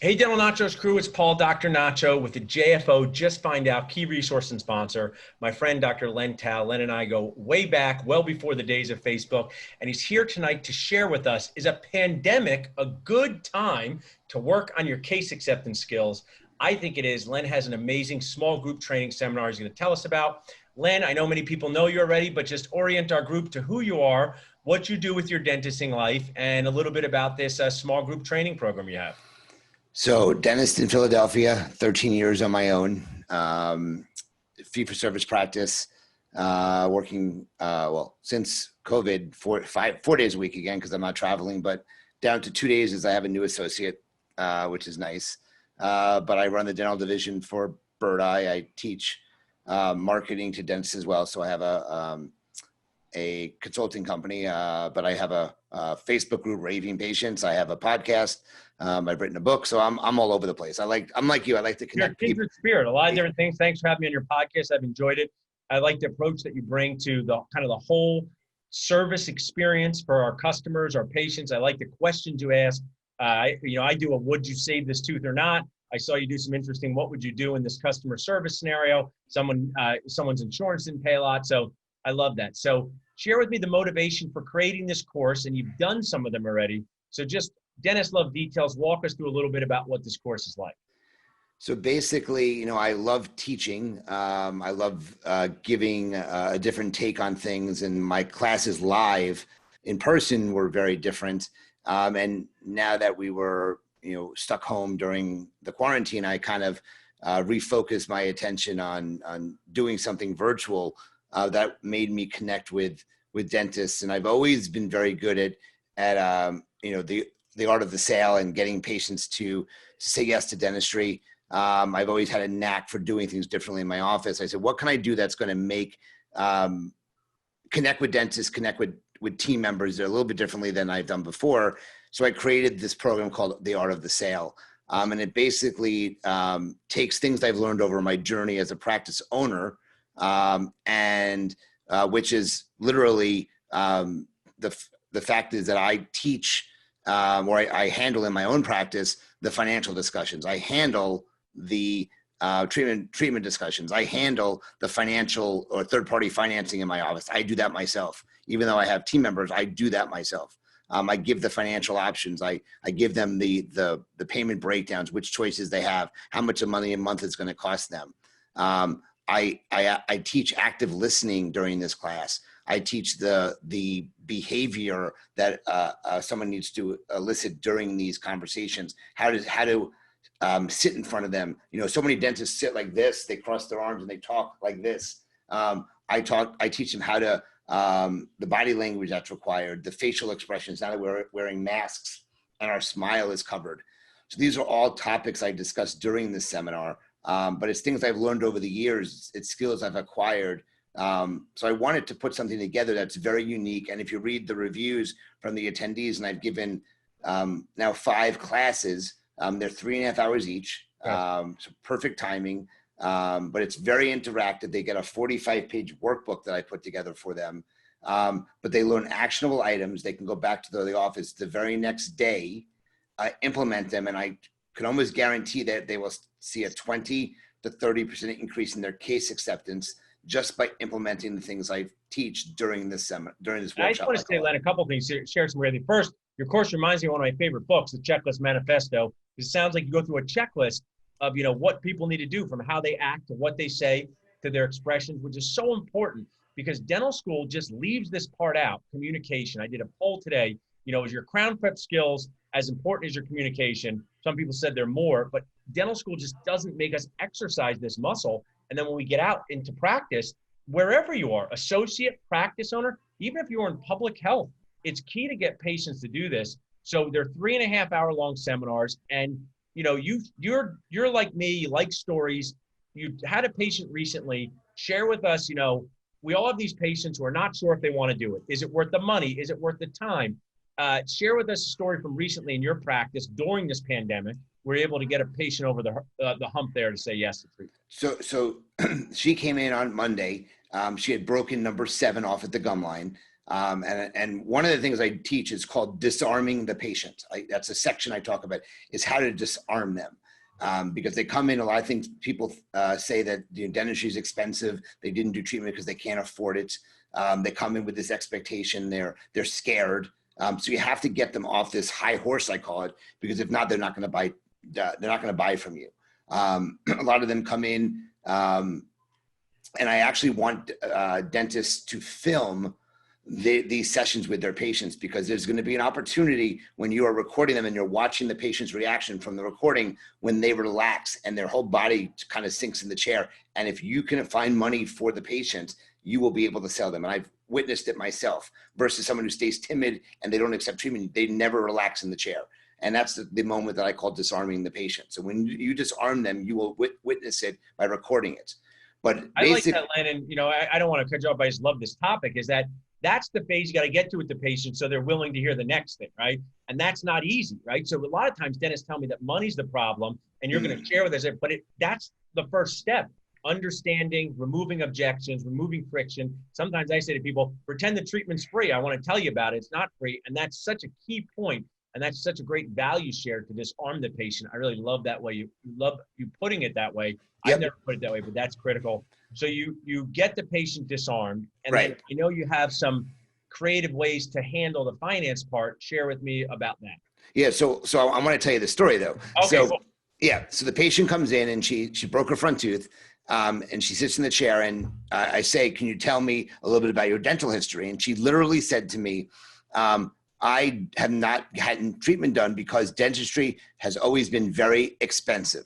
Hey, Dental Nachos crew, it's Paul, Dr. Nacho with the JFO Just Find Out key resource and sponsor. My friend, Dr. Len Tao. Len and I go way back, well before the days of Facebook, and he's here tonight to share with us, is a pandemic a good time to work on your case acceptance skills? I think it is. Len has an amazing small group training seminar he's going to tell us about. Len, I know many people know you already, but just orient our group to who you are, what you do with your dentisting life, and a little bit about this small group training program you have. So, dentist in Philadelphia, 13 years on my own, fee-for-service practice, working, since COVID, 4 days a week again, because I'm not traveling, but down to 2 days as I have a new associate, which is nice. But I run the dental division for Bird Eye. I teach marketing to dentists as well. So I have a consulting company, but I have a Facebook group, Raving Patients. I have a podcast. I've written a book, so I'm all over the place. I'm like you. I like to connect You're a people. kindred spirit, a lot of different things. Thanks for having me on your podcast. I've enjoyed it. I like the approach that you bring to the kind of the whole service experience for our customers, our patients. I like the questions you ask. I do a would you save this tooth or not? I saw you do some interesting what would you do in this customer service scenario? Someone's insurance didn't pay a lot, so I love that. So share with me the motivation for creating this course, and you've done some of them already. So just dentists love details. Walk us through a little bit about what this course is like. So basically, I love teaching. I love giving a different take on things, and my classes live in person were very different. And now that we were, stuck home during the quarantine, I kind of refocused my attention on doing something virtual that made me connect with dentists. And I've always been very good at the art of the sale and getting patients to say yes to dentistry. I've always had a knack for doing things differently in my office. I said, what can I do that's going to make connect with dentists, connect with team members a little bit differently than I've done before. So I created this program called The Art of the Sale. And it basically takes things I've learned over my journey as a practice owner, which is literally the fact is that I teach or I handle in my own practice the financial discussions. I handle the treatment discussions. I handle the financial or third-party financing in my office. I do that myself. Even though I have team members, I do that myself. I give the financial options. I give them the payment breakdowns, which choices they have, how much money a month it's going to cost them. I teach active listening during this class. I teach the behavior that someone needs to elicit during these conversations. How to sit in front of them. So many dentists sit like this. They cross their arms and they talk like this. I teach them how to the body language that's required, the facial expressions. Now that we're wearing masks and our smile is covered. So these are all topics I discussed during this seminar. But it's things I've learned over the years. It's skills I've acquired. So I wanted to put something together that's very unique. And if you read the reviews from the attendees, and I've given now 5 classes, they're 3.5 hours each. So perfect timing. But it's very interactive. They get a 45-page workbook that I put together for them. But they learn actionable items. They can go back to the office the very next day, implement them, and I can almost guarantee that they will see a 20 to 30% increase in their case acceptance just by implementing the things I teach during this workshop. I just want to say, Len, a couple of things, share some really. First, your course reminds me of one of my favorite books, The Checklist Manifesto. It sounds like you go through a checklist of, what people need to do, from how they act to what they say to their expressions, which is so important because dental school just leaves this part out, communication. I did a poll today, is your crown prep skills as important as your communication? Some people said they're more, but dental school just doesn't make us exercise this muscle. And then when we get out into practice, wherever you are, associate, practice owner, even if you're in public health, it's key to get patients to do this. So they're 3.5 hour long seminars. And you're like me, you like stories. You had a patient recently share with us, we all have these patients who are not sure if they want to do it. Is it worth the money? Is it worth the time? Share with us a story from recently in your practice during this pandemic. We're able to get a patient over the hump there to say yes to treatment. So she came in on Monday. She had broken number 7 off at the gum line. And one of the things I teach is called disarming the patient. That's a section I talk about, is how to disarm them. Because they come in, a lot of things, people say that dentistry is expensive. They didn't do treatment because they can't afford it. They come in with this expectation. They're scared. So you have to get them off this high horse, I call it, because if not, they're not going to buy. They're not going to buy from you. A lot of them come in, and I actually want dentists to film these sessions with their patients, because there's going to be an opportunity when you are recording them and you're watching the patient's reaction from the recording when they relax and their whole body kind of sinks in the chair. And if you can find money for the patient, you will be able to sell them. And I've witnessed it myself, versus someone who stays timid and they don't accept treatment. They never relax in the chair. And that's the moment that I call disarming the patient. So when you disarm them, you will witness it by recording it. But I like that, Landon. I don't want to cut you off, but I just love this topic, is that's the phase you got to get to with the patient so they're willing to hear the next thing, right? And that's not easy, right? So a lot of times dentists tell me that money's the problem and you're going to share with us, but that's the first step. Understanding, removing objections, removing friction. Sometimes I say to people, pretend the treatment's free. I want to tell you about it. It's not free. And that's such a key point. And that's such a great value share to disarm the patient. I really love that way. You love you putting it that way. Yep. I've never put it that way, but that's critical. So you get the patient disarmed, and right. then I know you have some creative ways to handle the finance part. Share with me about that. Yeah. So I want to tell you the story though. Okay. So, cool. Yeah. So the patient comes in and she broke her front tooth, and she sits in the chair, and I say, "Can you tell me a little bit about your dental history?" And she literally said to me, I have not had treatment done because dentistry has always been very expensive.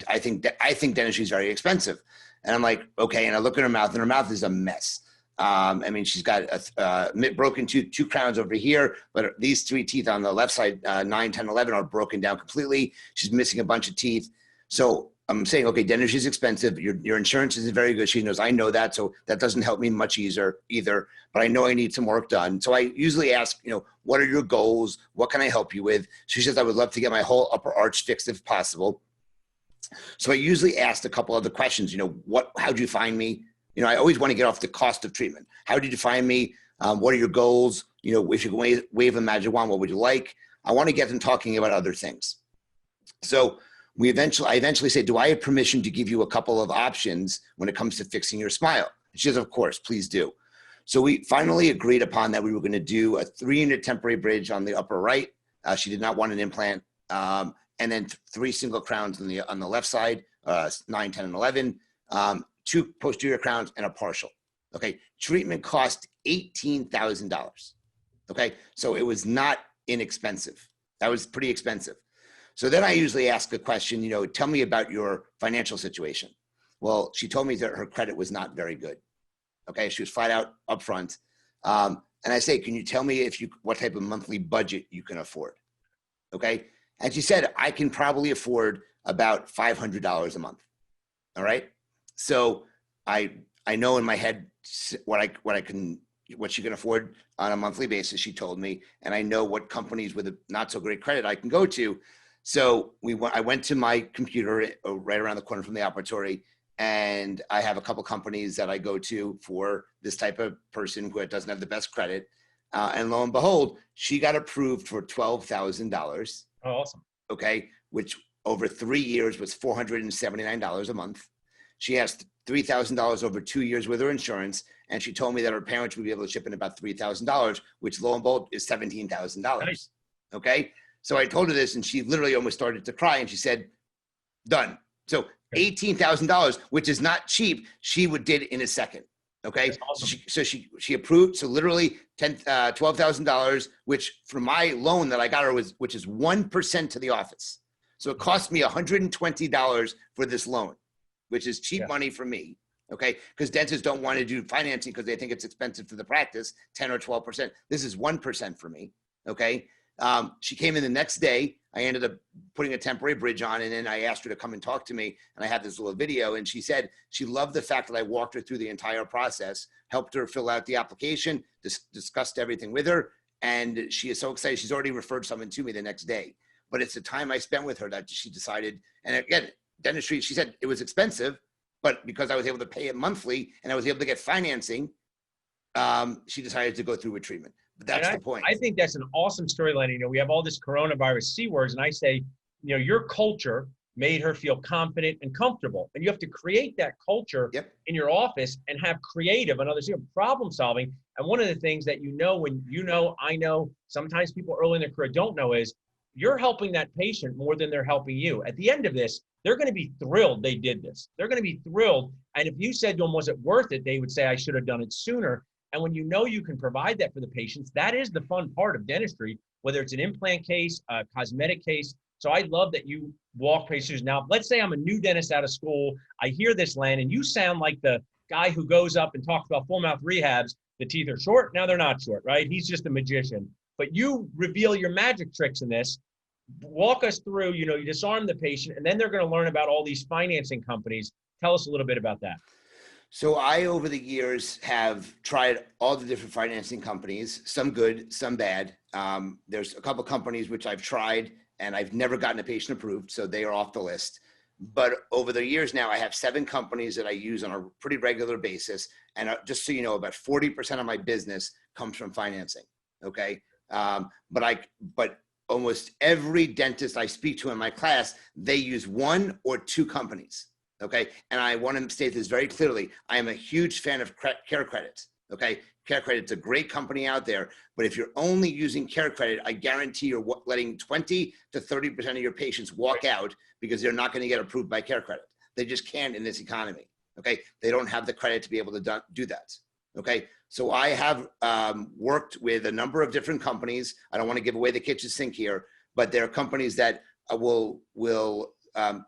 I think dentistry is very expensive. And I'm like, okay. And I look at her mouth, and her mouth is a mess. I mean, she's got a broken tooth, 2 crowns over here, but these 3 teeth on the left side, 9, 10, 11 are broken down completely. She's missing a bunch of teeth. So I'm saying, okay, dentistry is expensive. Your insurance isn't very good. She knows I know that. So that doesn't help me much either, but I know I need some work done. So I usually ask, what are your goals? What can I help you with? She says, I would love to get my whole upper arch fixed if possible. So I usually ask a couple other questions, how'd you find me? I always want to get off the cost of treatment. How did you find me? What are your goals? If you can wave a magic wand, what would you like? I want to get them talking about other things. So I eventually say, do I have permission to give you a couple of options when it comes to fixing your smile? She says, of course, please do. So we finally agreed upon that we were going to do a 3-unit temporary bridge on the upper right. She did not want an implant. And then 3 single crowns on the left side, 9, 10, and 11, 2 posterior crowns, and a partial. Okay. Treatment cost $18,000. Okay. So it was not inexpensive. That was pretty expensive. So then I usually ask a question, tell me about your financial situation. Well, she told me that her credit was not very good. Okay. She was flat out upfront. And I say, can you tell me what type of monthly budget you can afford? Okay. And she said, I can probably afford about $500 a month. All right. So I know in my head what she can afford on a monthly basis, she told me, and I know what companies with a not so great credit I can go to. So I went to my computer right around the corner from the operatory, and I have a couple companies that I go to for this type of person who doesn't have the best credit. And lo and behold, she got approved for $12,000. Oh, awesome. Okay. Which over 3 years was $479 a month. She has $3,000 over 2 years with her insurance. And she told me that her parents would be able to chip in about $3,000, which lo and behold is $17,000. Nice. Okay. So I told her this, and she literally almost started to cry, and she said, done. So $18,000, which is not cheap, she did in a second. Okay. Awesome. So she approved. So literally $12,000, which for my loan that I got her which is 1% to the office. So it cost me $120 for this loan, which is cheap money for me. Okay. Because dentists don't want to do financing because they think it's expensive for the practice, 10 or 12%. This is 1% for me. Okay. She came in the next day. I ended up putting a temporary bridge on, and then I asked her to come and talk to me, and I had this little video, and she said she loved the fact that I walked her through the entire process, helped her fill out the application, discussed everything with her, and she is so excited. She's already referred someone to me the next day. But it's the time I spent with her that she decided, and again, dentistry, she said it was expensive, but because I was able to pay it monthly and I was able to get financing, she decided to go through with treatment. But that's And the point. I think that's an awesome storyline. You know, we have all this coronavirus C words, and I say, you know, your culture made her feel confident and comfortable. And you have to create that culture Yep. in your office and have creative and others, you know, problem solving. And one of the things that you know, when you know, I know, sometimes people early in their career don't know is you're helping that patient more than they're helping you. At the end of this, they're going to be thrilled they did this. They're going to be thrilled. And if you said to them, was it worth it? They would say, I should have done it sooner. And when you know you can provide that for the patients, that is the fun part of dentistry, whether it's an implant case, a cosmetic case. So I love that you walk patients. Now, let's say I'm a new dentist out of school. I hear this, Len, and you sound like the guy who goes up and talks about full mouth rehabs. The teeth are short. Now they're not short, right? He's just a magician. But you reveal your magic tricks in this. Walk us through, you know, you disarm the patient, and then they're going to learn about all these financing companies. Tell us a little bit about that. So I, over the years, have tried all the different financing companies, some good, some bad. There's a couple companies which I've tried and I've never gotten a patient approved, so they are off the list. But over the years now, I have 7 companies that I use on a pretty regular basis. And just so you know, about 40% of my business comes from financing, okay? But almost every dentist I speak to in my class, they use 1 or 2 companies. Okay. And I want to state this very clearly. I am a huge fan of Care Credit. Okay. Care Credit's a great company out there, but if you're only using Care Credit, I guarantee you're letting 20 to 30% of your patients walk out because they're not going to get approved by Care Credit. They just can't in this economy. Okay. They don't have the credit to be able to do that. Okay. So I have worked with a number of different companies. I don't want to give away the kitchen sink here, but there are companies that will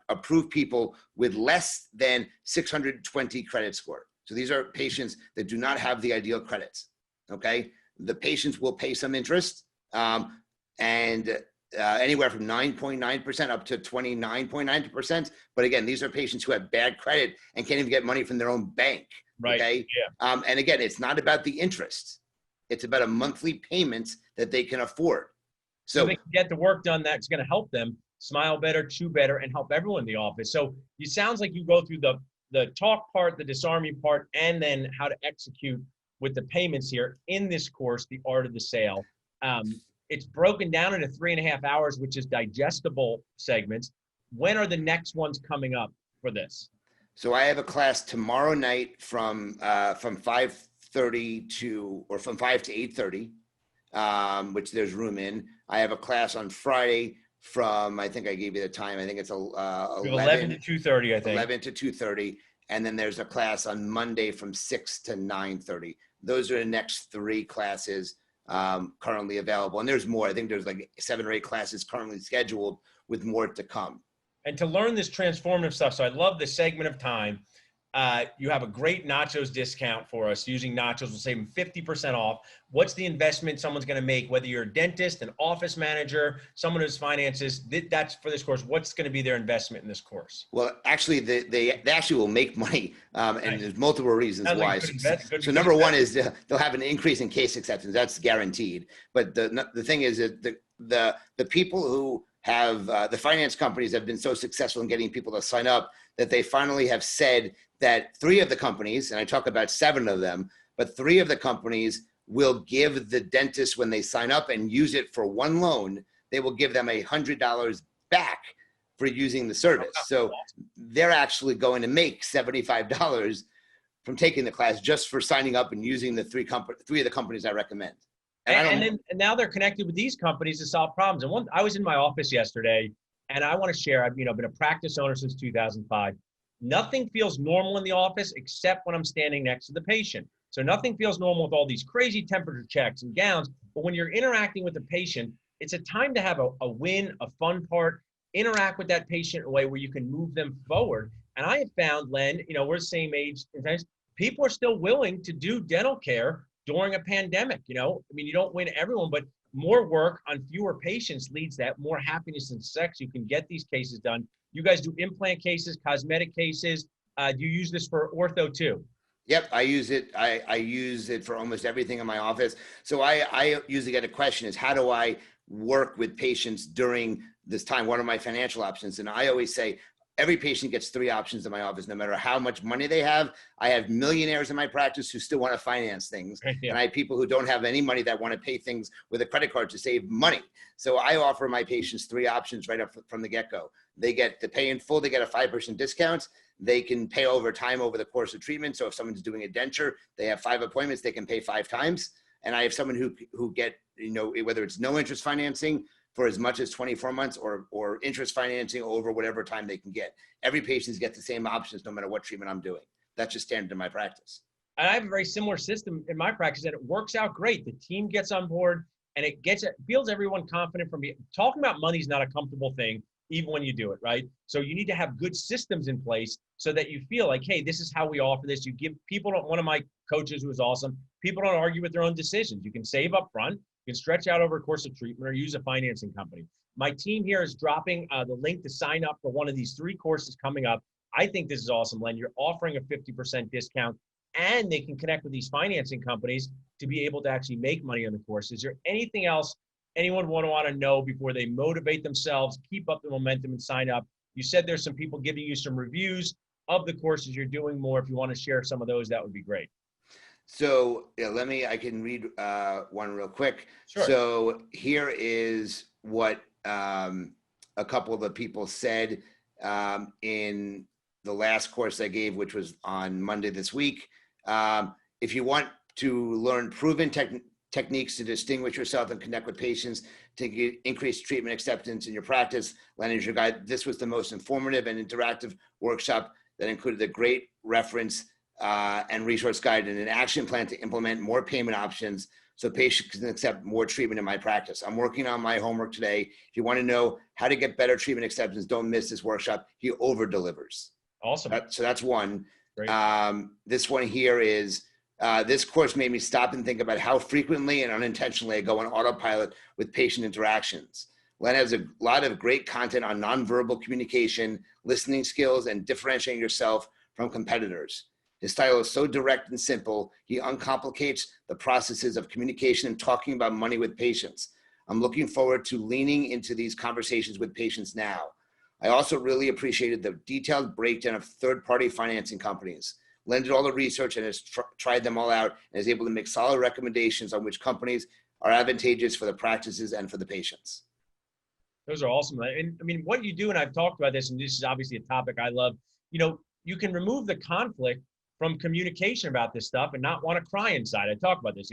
approve people with less than 620 credit score. So these are patients that do not have the ideal credits. Okay. The patients will pay some interest anywhere from 9.9% up to 29.9%. But again, these are patients who have bad credit and can't even get money from their own bank. Right. Okay. Yeah. And again, it's not about the interest. It's about a monthly payment that they can afford. So they can get the work done that's going to help them smile better, chew better, and help everyone in the office. So it sounds like you go through the talk part, the disarming part, and then how to execute with the payments here in this course, The Art of the Sale. It's broken down into 3.5 hours, which is digestible segments. When are the next ones coming up for this? So I have a class tomorrow night from 5:30 from 5 to 8:30, which there's room in. I have a class on Friday from, I think I gave you the time. I think it's 11 to 2:30, I think. 11 to 2:30. And then there's a class on Monday from 6 to 9:30. Those are the next 3 classes currently available. And there's more. I think there's like 7 or 8 classes currently scheduled with more to come. And to learn this transformative stuff, so I love the segment of time. You have a great Nachos discount for us. Using Nachos will save them 50% off. What's the investment someone's going to make, whether you're a dentist, an office manager, someone who's finances, that's for this course. What's going to be their investment in this course? Well, actually, they actually will make money, and there's multiple reasons why. So number one is they'll have an increase in case acceptance. That's guaranteed. But the thing is that the people who have the finance companies have been so successful in getting people to sign up that they finally have said that 3 of the companies, and I talk about 7 of them, but 3 of the companies will give the dentist, when they sign up and use it for 1 loan, they will give them $100 back for using the service. So they're actually going to make $75 from taking the class just for signing up and using the 3 of the companies I recommend. And now they're connected with these companies to solve problems. And I was in my office yesterday, and I want to share, I've been a practice owner since 2005. Nothing feels normal in the office except when I'm standing next to the patient. So nothing feels normal with all these crazy temperature checks and gowns. But when you're interacting with the patient, it's a time to have a win, a fun part, interact with that patient in a way where you can move them forward. And I have found, Len, we're the same age. People are still willing to do dental care during a pandemic. You don't win everyone, but more work on fewer patients leads to more happiness and success. You can get these cases done. You guys do implant cases, cosmetic cases. Do you use this for ortho too? Yep, I use it. I use it for almost everything in my office. So I usually get a question is, how do I work with patients during this time? What are my financial options? And I always say, every patient gets 3 options in my office, no matter how much money they have. I have millionaires in my practice who still want to finance things. Yeah. And I have people who don't have any money that want to pay things with a credit card to save money. So I offer my patients 3 options right up from the get-go. They get the pay in full, they get a 5% discount. They can pay over time over the course of treatment. So if someone's doing a denture, they have 5 appointments, they can pay 5 times. And I have someone who get, whether it's no interest financing for as much as 24 months or interest financing over whatever time they can get. Every patient gets the same options no matter what treatment I'm doing. That's just standard in my practice. And I have a very similar system in my practice, and it works out great. The team gets on board, and it feels everyone confident from me. Talking about money is not a comfortable thing, even when you do it, right? So you need to have good systems in place so that you feel like, hey, this is how we offer this. You give people, one of my coaches who is awesome, people don't argue with their own decisions. You can save up front, you can stretch out over a course of treatment, or use a financing company. My team here is dropping the link to sign up for one of these 3 courses coming up. I think this is awesome, Len. You're offering a 50% discount, and they can connect with these financing companies to be able to actually make money on the course. Is there anything else anyone would want to know before they motivate themselves, keep up the momentum, and sign up? You said there's some people giving you some reviews of the courses you're doing more. If you want to share some of those, that would be great. So yeah, I can read one real quick. Sure. So here is what a couple of the people said in the last course I gave, which was on Monday this week. If you want to learn proven techniques to distinguish yourself and connect with patients to get increased treatment acceptance in your practice, Len is your guide. This was the most informative and interactive workshop that included a great reference and resource guide and an action plan to implement more payment options so patients can accept more treatment in my practice. I'm working on my homework today. If you want to know how to get better treatment acceptance, don't miss this workshop. He over delivers. Awesome. So that's one. Great. This one here is, this course made me stop and think about how frequently and unintentionally I go on autopilot with patient interactions. Len has a lot of great content on nonverbal communication, listening skills, and differentiating yourself from competitors. His style is so direct and simple. He uncomplicates the processes of communication and talking about money with patients. I'm looking forward to leaning into these conversations with patients now. I also really appreciated the detailed breakdown of third-party financing companies. Len did all the research and has tried them all out and is able to make solid recommendations on which companies are advantageous for the practices and for the patients. Those are awesome. And I mean, what you do, and I've talked about this, and this is obviously a topic I love, you can remove the conflict from communication about this stuff and not want to cry inside. I talk about this,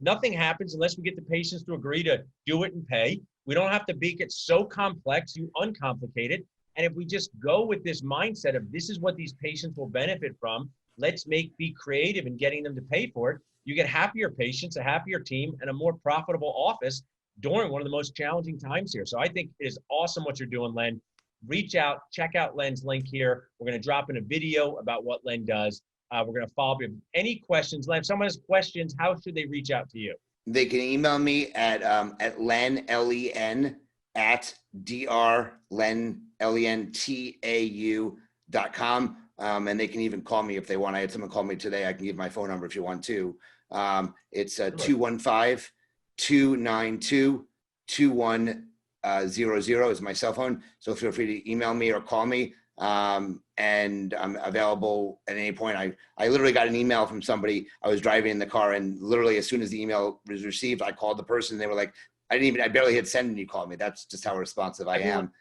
nothing happens unless we get the patients to agree to do it and pay. We don't have to make it so complex, you uncomplicate it. And if we just go with this mindset of this is what these patients will benefit from, let's be creative in getting them to pay for it. You get happier patients, a happier team, and a more profitable office during one of the most challenging times here. So I think it is awesome what you're doing, Len. Reach out, check out Len's link here. We're going to drop in a video about what Len does. We're going to follow up. Any questions, Len? If someone has questions, how should they reach out to you? They can email me at Len, Len, at drlentau.com. And they can even call me if they want. I had someone call me today. I can give my phone number if you want to. It's 215-292-2100 is my cell phone. So feel free to email me or call me. And I'm available at any point. I literally got an email from somebody. I was driving in the car, and literally as soon as the email was received, I called the person. And they were like, I barely hit send and you called me. That's just how responsive I am.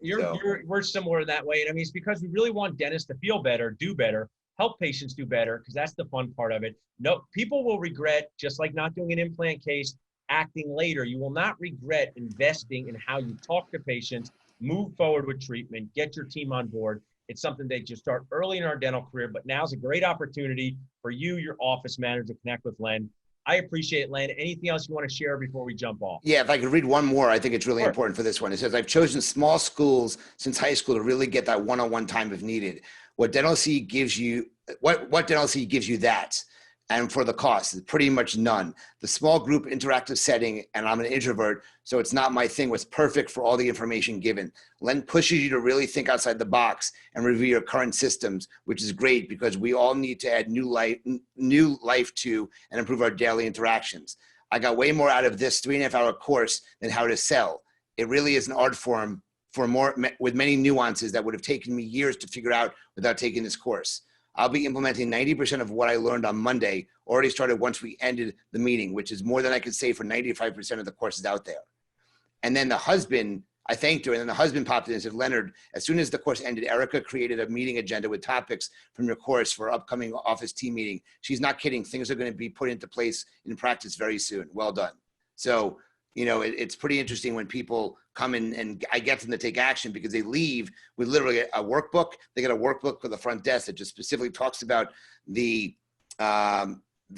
We're similar in that way. And I mean, it's because we really want dentists to feel better, do better, help patients do better, because that's the fun part of it. No, people will regret, just like not doing an implant case, acting later. You will not regret investing in how you talk to patients, move forward with treatment, get your team on board. It's something that you start early in our dental career, but now's a great opportunity for you, your office manager, to connect with Len. I appreciate it, Len. Anything else you want to share before we jump off? Yeah, if I could read one more, I think it's really Sure. important for this one. It says, I've chosen small schools since high school to really get that one-on-one time if needed. What Dental C gives you, what Dental C gives you that? And for the cost, it's pretty much none. The small group interactive setting, and I'm an introvert, so it's not my thing, was perfect for all the information given. Len pushes you to really think outside the box and review your current systems, which is great because we all need to add new life to and improve our daily interactions. I got way more out of this 3.5-hour course than how to sell. It really is an art form with many nuances that would have taken me years to figure out without taking this course. I'll be implementing 90% of what I learned on Monday, already started once we ended the meeting, which is more than I could say for 95% of the courses out there. And then the husband, I thanked her, and then the husband popped in and said, Leonard, as soon as the course ended, Erica created a meeting agenda with topics from your course for upcoming office team meeting. She's not kidding. Things are going to be put into place in practice very soon. Well done. So, you know, it's pretty interesting when people come in and I get them to take action because they leave with literally a workbook. They get a workbook for the front desk that just specifically talks about the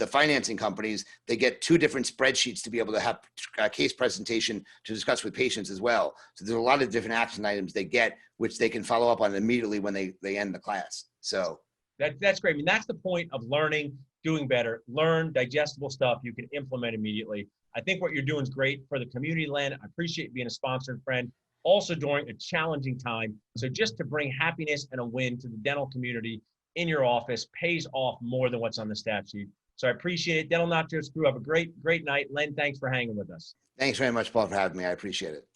financing companies. They get 2 different spreadsheets to be able to have a case presentation to discuss with patients as well. So there's a lot of different action items they get, which they can follow up on immediately when they end the class. So that's great. I mean, that's the point of learning, doing better. Learn digestible stuff you can implement immediately. I think what you're doing is great for the community, Len. I appreciate being a sponsor and friend, also during a challenging time. So just to bring happiness and a win to the dental community in your office pays off more than what's on the stat sheet. So I appreciate it. Dental Nachos crew, have a great night. Len, thanks for hanging with us. Thanks very much, Paul, for having me. I appreciate it.